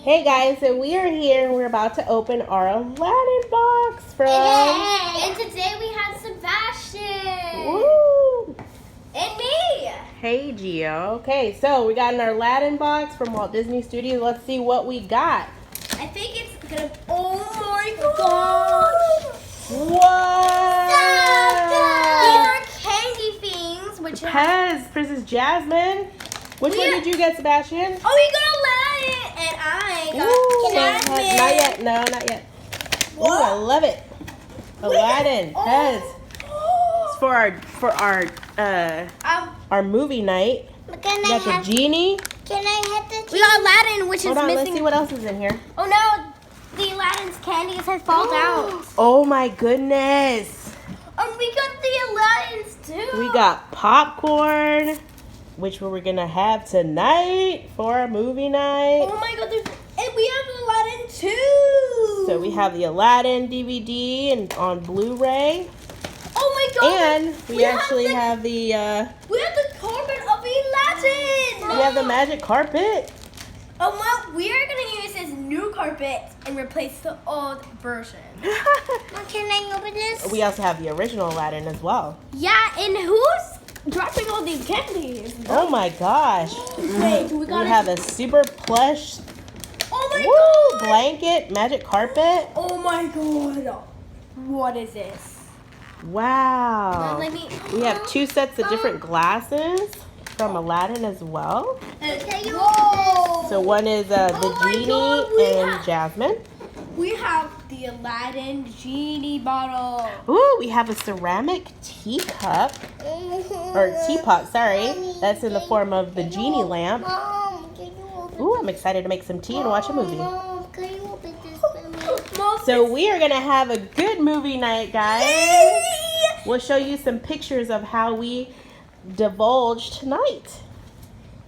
Hey guys, so we are here and we're about to open our Aladdin box from... And today we have Sebastian. Woo! And me. Hey Gio. Okay, so we got an Aladdin box from Walt Disney Studios. Let's see what we got. I think it's gonna... Oh my gosh! Whoa! These are candy things, which Pez, Princess Jasmine. Which one did you get, Sebastian? Oh, we got Aladdin, and I got Jasmine. Not yet. No, not yet. Ooh, I love it. Aladdin, Pez. It's for our movie night. We got the genie. Can I hit the genie? We got Aladdin, which Hold is on, missing. let's see what else is in here. Oh no, the Aladdin's candies have fallen out. Oh my goodness. We got the Aladdin's too. We got popcorn, which we're gonna have tonight for our movie night. Oh my god, and we have Aladdin too. So we have the Aladdin DVD and on Blu-ray. Oh my god. And we actually have the we have the carpet of Aladdin. we have the magic carpet. Oh well, we are gonna use this new carpet and replace the old version. Can I open this? We also have the original Aladdin as well. Yeah, and who's dropping all these candies? Oh my gosh. Wait, we have a super plush Oh my god! blanket, magic carpet. Oh my god! What is this? Wow. Let me- We have 2 sets of different glasses from Aladdin as well. Whoa! So one is the Oh my genie God, we and have- Jasmine. We have the Aladdin genie bottle. Ooh, we have a ceramic teacup, or teapot, sorry. That's in the form of the genie lamp. Mom, can you open Ooh, I'm excited to make some tea and watch a movie. Mom, can you open this for me? Mom, So we are gonna have a good movie night, guys. Yay! We'll show you some pictures of how we divulge tonight.